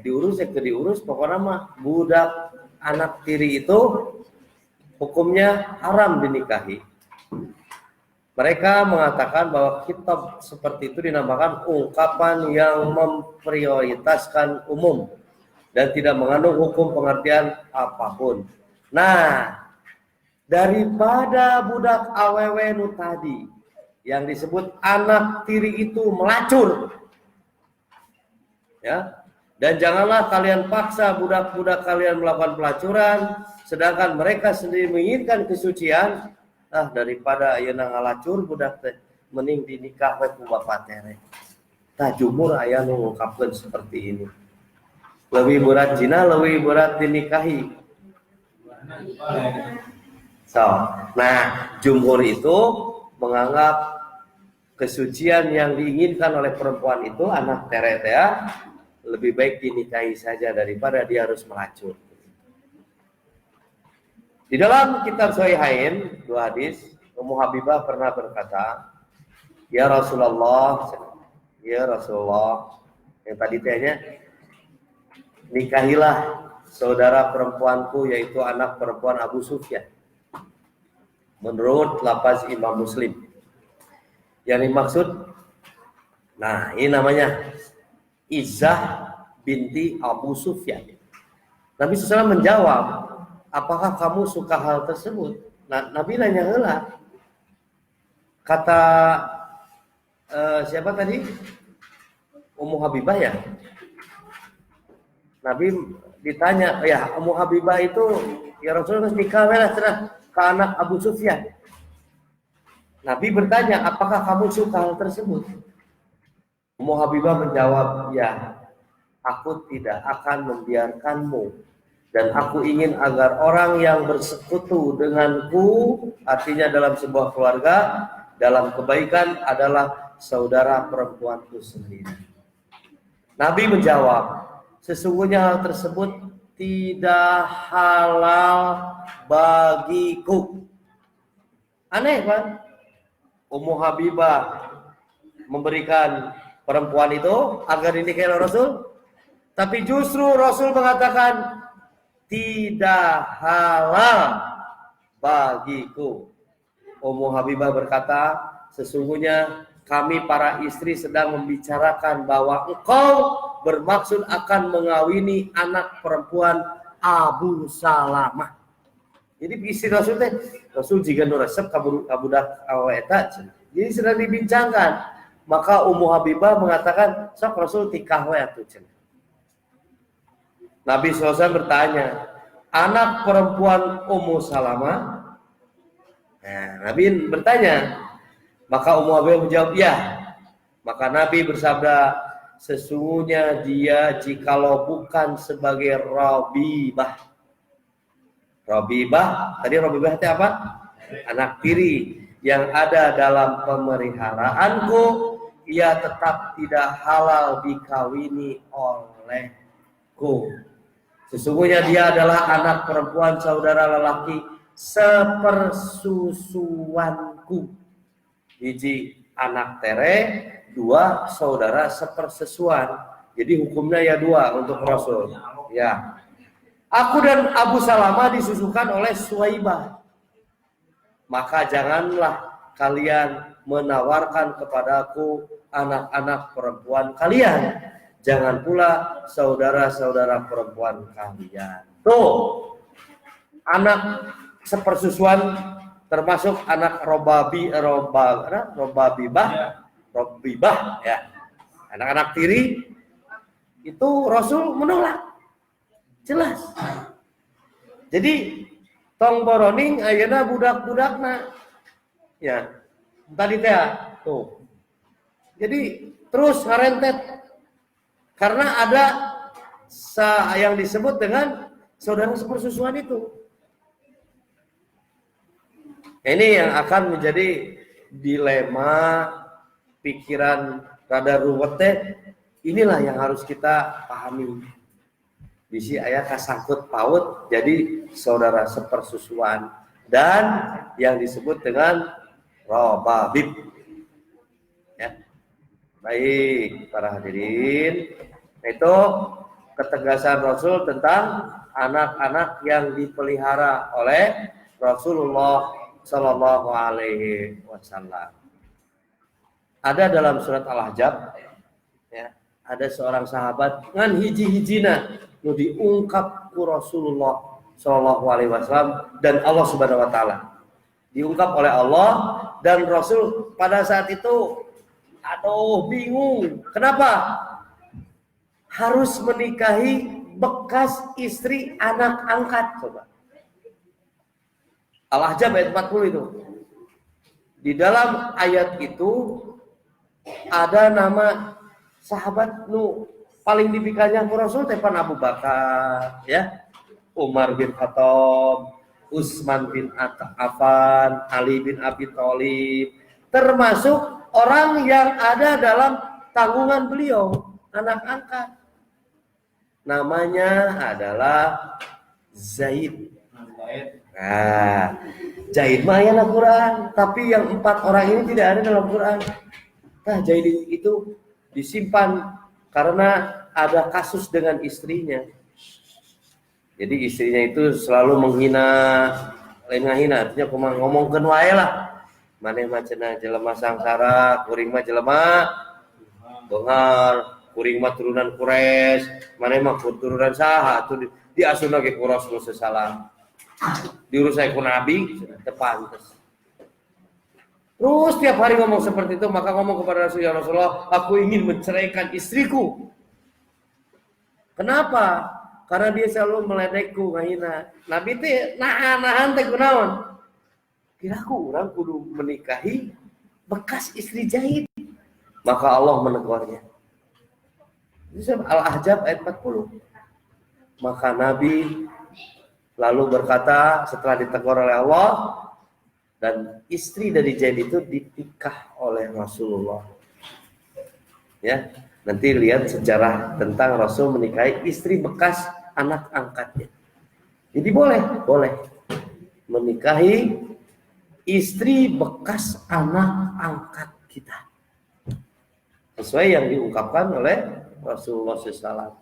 Speaker 1: Diurus, pokoknya mah budak anak tiri itu hukumnya haram dinikahi. Mereka mengatakan bahwa kitab seperti itu dinamakan ungkapan yang memprioritaskan umum dan tidak mengandung hukum pengertian apapun. Nah, daripada budak awewe nu tadi yang disebut anak tiri itu melacur, ya, dan janganlah kalian paksa budak-budak kalian melakukan pelacuran sedangkan mereka sendiri menginginkan kesucian. Daripada ayeuna ngalacur budak teh mending dinikah we ku bapak teh. Tah jumhur aya nu ngungkapkeun seperti ini. Leuwih berat zina, leuwih berat dinikahi. Nah, jumhur itu menganggap kesucian yang diinginkan oleh perempuan itu anak tere teh lebih baik dinikahi saja daripada dia harus melacur. Di dalam kitab Sahihain, dua hadis, Ummu Habibah pernah berkata, Ya Rasulullah, yang tadi tehnya, nikahilah saudara perempuanku yaitu anak perempuan Abu Sufyan. Menurut lafaz Imam Muslim. Yang dimaksud, nah ini namanya Izzah binti Abu Sufyan. Nabi SAW menjawab, apakah kamu suka hal tersebut? Nah, Nabi nanya heula. Kata siapa tadi? Ummu Habibah ya? Nabi ditanya, ya Ummu Habibah itu ya Rasulullah nikah lah ke anak Abu Sufyan. Nabi bertanya, apakah kamu suka hal tersebut? Ummu Habibah menjawab, ya, aku tidak akan membiarkanmu. Dan aku ingin agar orang yang bersekutu denganku, artinya dalam sebuah keluarga, dalam kebaikan adalah saudara perempuanku sendiri. Nabi menjawab, sesungguhnya hal tersebut tidak halal bagiku. Aneh kan? Ummu Habibah memberikan perempuan itu agar dinikahi oleh Rasul, tapi justru Rasul mengatakan tidak halal bagiku. Ummu Habibah berkata, sesungguhnya kami para istri sedang membicarakan bahwa engkau bermaksud akan mengawini anak perempuan Abu Salamah. Jadi istri Rasul teh Rasul jika nu resep kabudak awewe eta. Jadi sedang dibincangkan. Maka Ummu Habibah mengatakan, sok Rasul tikah we atuh cenah. Nabi SAW bertanya, anak perempuan Ummu Salamah? Nah, Nabi bertanya, maka Ummu Habibah menjawab, ya. Maka Nabi bersabda, sesungguhnya dia jikalau bukan sebagai Rabibah. Rabibah, tadi Rabibah itu apa? Anak tiri yang ada dalam pemeliharaanku, ia tetap tidak halal dikawini olehku. Sesungguhnya dia adalah anak perempuan saudara lelaki sepersusuanku. Hiji anak tere, dua saudara sepersusuan. Jadi hukumnya ya dua untuk Rasul. Ya. Aku dan Abu Salamah disusukan oleh Suwaibah. Maka janganlah kalian menawarkan kepadaku anak-anak perempuan kalian. Jangan pula saudara-saudara perempuan kalian. Tuh, anak sepersusuan termasuk anak Robabibah, ya. Anak-anak tiri itu Rasul menolak, jelas. Jadi tong boroning ayeuna budak-budakna, ya. Tadi teh tuh. Jadi terus ngarentet. Karena ada yang disebut dengan saudara sepersusuan itu. Ini yang akan menjadi dilema pikiran rada ruwet teh. Inilah yang harus kita pahami. Bisi aya kasangkut paut jadi saudara sepersusuan dan yang disebut dengan Robabib. Ya. Baik, para hadirin. Itu ketegasan Rasul tentang anak-anak yang dipelihara oleh Rasulullah Shallallahu Alaihi Wasallam. Ada dalam surat Al-Ahzab, ya, ada seorang sahabat ngan hiji-hijina nu diungkap ku Rasulullah Shallallahu Alaihi Wasallam dan Allah Subhanahu Wa Taala. Diungkap oleh Allah dan Rasul pada saat itu, aduh bingung. Kenapa? Harus menikahi bekas istri anak angkat, coba. Al-Ahzab ayat 40 itu. Di dalam ayat itu ada nama sahabat nu paling dipikirnya Rasul tepan Abu Bakar, ya. Umar bin Khattab, Utsman bin Affan, Ali bin Abi Thalib, termasuk orang yang ada dalam tanggungan beliau, anak angkat. Namanya adalah Zaid. Nah, Zaid mah aya dalam Quran, tapi yang 4 orang ini tidak ada dalam Quran. Nah, Zaid itu disimpan karena ada kasus dengan istrinya. Jadi istrinya itu selalu menghina, lain ngahina, artinya kumaha ngomongkeun wae lah. Maneh mah cenah jelema sangsara, kuring mah jelema beungar. Kuring mah turunan Quraisy, maneh mah turunan saha atuh diasuna ge ku Rasul sallallahu diurus saya ku Nabi teu pantes. Terus tiap hari ngomong seperti itu, maka ngomong kepada Rasul, ya Rasulullah, aku ingin menceraikan istriku. Kenapa? Karena dia selalu meledekku, ngahina. Nabi teh nahan teh kunaon? Kiraku urang kudu menikahi bekas istri Zaid. Maka Allah menegurnya. Al-Ahzab ayat 40. Maka Nabi lalu berkata setelah ditegur oleh Allah, dan istri dari Zaid itu ditikah oleh Rasulullah. Ya, nanti lihat sejarah tentang Rasul menikahi istri bekas anak angkatnya. Jadi boleh menikahi istri bekas anak angkat kita. Sesuai yang diungkapkan oleh Rasulullah SAW.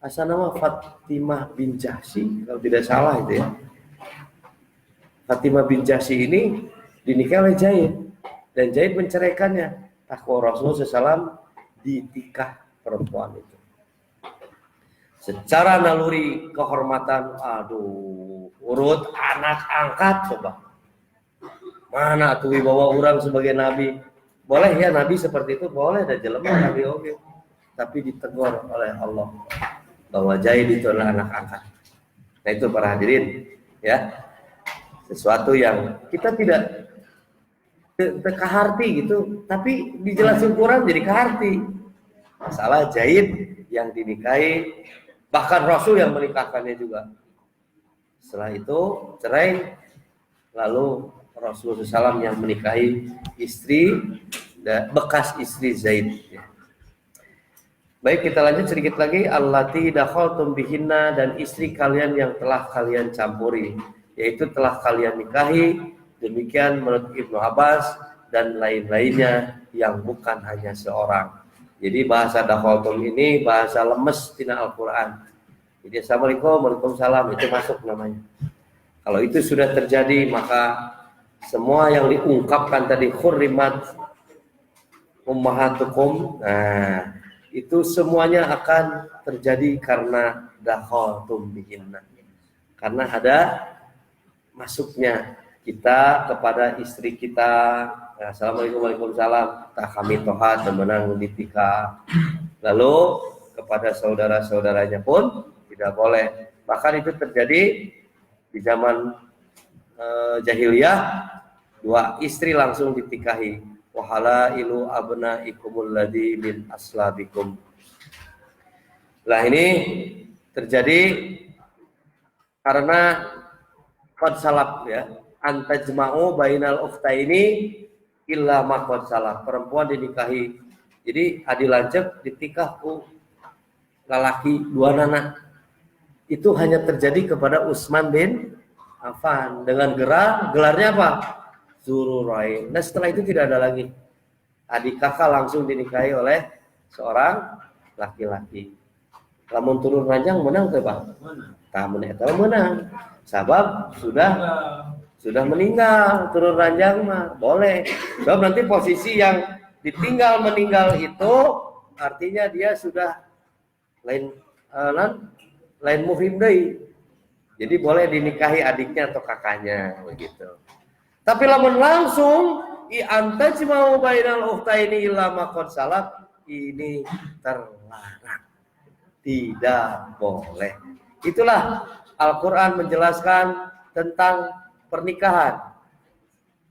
Speaker 1: Asal nama Fatimah bin Jahsy, kalau tidak salah itu ya. Fatimah bin Jahsy ini dinikahi oleh Zaid dan Zaid menceraikannya. Takwa Rasulullah SAW ditikah perempuan itu. secara naluri kehormatan, aduh, urut anak angkat coba. Mana tuh wibawa orang sebagai nabi? Boleh ya nabi seperti itu, boleh dan jelema nabi oke. Tapi ditegur oleh Allah bahwa Zaid itu adalah anak angkat. Nah itu para hadirin, ya, sesuatu yang kita tidak keharti gitu, tapi dijelasin Quran jadi keharti. Masalah Zaid yang dinikahi, bahkan Rasul yang menikahkannya juga. Setelah itu cerai, lalu Rasulullah SAW yang menikahi istri bekas istri Zaid. Baik, kita lanjut sedikit lagi. Allati dakhaltum bihinna, dan istri kalian yang telah kalian campuri, yaitu telah kalian nikahi. Demikian menurut Ibnu Abbas dan lain-lainnya yang bukan hanya seorang. Jadi bahasa dakhaltum ini bahasa lemes tina Al-Qur'an. Jadi assalamualaikum, waalaikumsalam, itu masuk namanya. Kalau itu sudah terjadi, maka semua yang diungkapkan tadi hurrimat ummahatukum, nah itu semuanya akan terjadi karena dakhaltum bihinna. Karena ada masuknya kita kepada istri kita. Nah, assalamualaikum, waalaikumsalam, tak kami tohat dan menang ditika. Lalu kepada saudara-saudaranya pun tidak boleh. Bahkan itu terjadi di zaman jahiliyah, dua istri langsung ditikahi. Wahalailu abnaikumul ladzi min aslabikum. Lah ini terjadi karena qad salaf, ya, antajma'u bainal ukhtaini illa ma qad salaf. Perempuan dinikahi, jadi adi lanceuk ditikah ku lalaki dua nana. Itu hanya terjadi kepada Utsman bin Affan dengan gelarnya apa? Zururain. Nah setelah itu tidak ada lagi. Adik kakak langsung dinikahi oleh seorang laki-laki. Lamun turun ranjang menang tuh Pak? Tamun eta menang. Sabab sudah meninggal, turun ranjang mah boleh. Sebab nanti posisi yang ditinggal meninggal itu artinya dia sudah lain muhrim deui. Jadi boleh dinikahi adiknya atau kakaknya begitu. Tapi lamun langsung antajma'u bainal ukhtaini illa ma qad salaf, ini terlarang. Tidak boleh. Itulah Al-Qur'an menjelaskan tentang pernikahan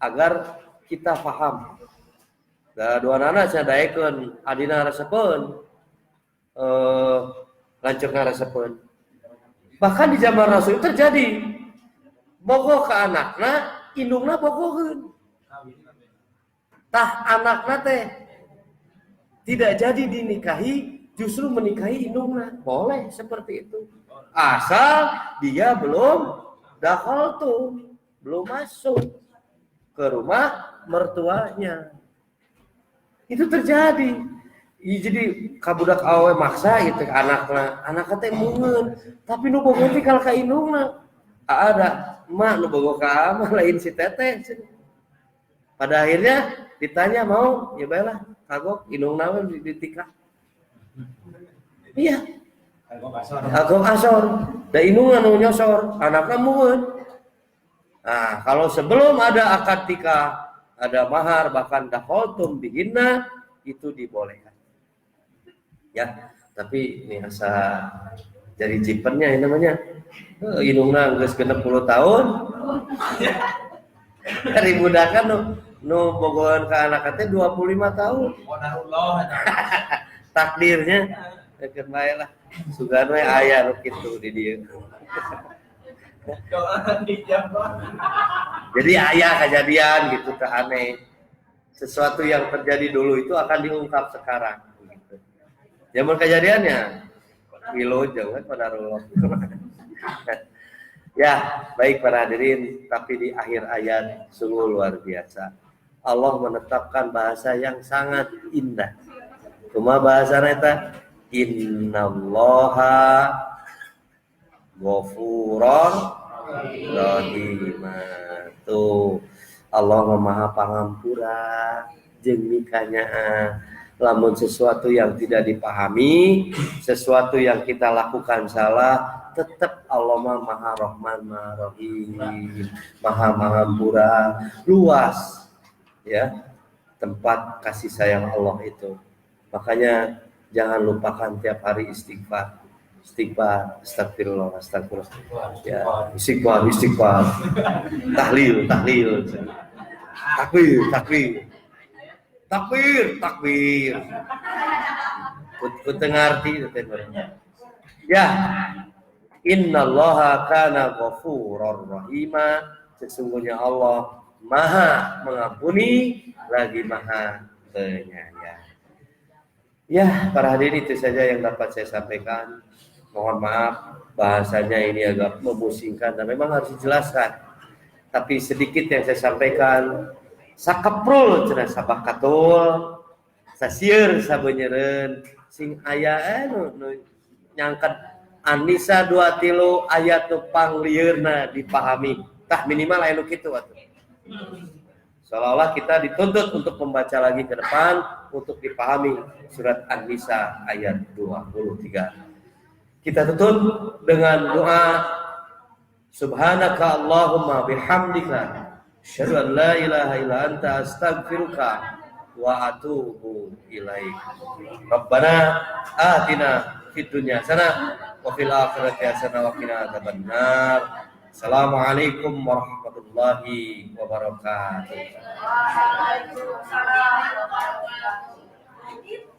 Speaker 1: agar kita paham. Da dua nana sadaekeun adina resepeun lanceukna resepeun. Bahkan di zaman Rasul terjadi bogoh ke anakna, indungna bogoheun. Tah anakna teh tidak jadi dinikahi, justru menikahi indungna. Boleh seperti itu. Asal dia belum dakhaltum, belum masuk ke rumah mertuanya. Itu terjadi. Jadi kabudak awe maksa itu anakna teh mungeun, tapi nu bogoh teh kal ka indungna. Ada mak nu bogoh ka mah lain si teteh. Pada akhirnya ditanya mau, ya baiklah, kagok indungna we ditikah. Iya. Kagok asor, da indungna nu nyosor, anakna mungeun. Nah, kalau sebelum ada akad nikah, ada mahar bahkan dakhaltum bihinna, itu dibolehkan. Ya, tapi ini asa dari jipernya ini namanya. Indungna geus genep 10 tahun. Dari budakan nu bogohan ka anak teh 25 tahun. Takdirnya deket bae lah. Sugan we aya nu kitu di dieu. Jadi aya kejadian gitu teh aneh. Sesuatu yang terjadi dulu itu akan diungkap sekarang gitu. Zaman kejadiannya wilujeng kan qadarullah. Ya, baik para hadirin, tapi di akhir ayat sungguh luar biasa. Allah menetapkan bahasa yang sangat indah. Cuma bahasana eta innallaha ghafurur rahim. Tuh Allah Maha Pangampura jeung mikanya Lamun sesuatu yang tidak dipahami, sesuatu yang kita lakukan salah, tetap Allah Maha Rahman, Maha Rahim, Maha Mahampura, luas ya tempat kasih sayang Allah itu. Makanya jangan lupakan tiap hari istighfar. Istighfar, astagfirullah, astagfirullah. Ya, istighfar. Tahlil. Takbir. Ku ngarti itu teh. Ya, innallaha kana ghafurur rahima. Sesungguhnya Allah Maha mengampuni lagi Maha penyayang. Ya, para hadirin itu saja yang dapat saya sampaikan. Mohon maaf bahasanya ini agak memusingkan dan memang harus dijelaskan. Tapi sedikit yang saya sampaikan, sakaprul cenah sabah katul, sasieur sabeunyereun sing aya nu nyangkat An-Nisa 23 ayat nu panglieurna dipahami. Tah minimal aya nu kitu atuh. Seolah-olah kita dituntut untuk membaca lagi ke depan untuk dipahami surat An-Nisa ayat 23. Kita tutup dengan doa Subhanaka Allahumma bihamdika asyhadu an la ilaha illa anta astaghfiruka wa atubu ilaik. Rabbana atina fid dunya hasanah wa fil akhirati hasanah wa qina adzabannar. Assalamualaikum warahmatullahi wabarakatuh.
Speaker 3: Waalaikumsalam warahmatullahi wabarakatuh.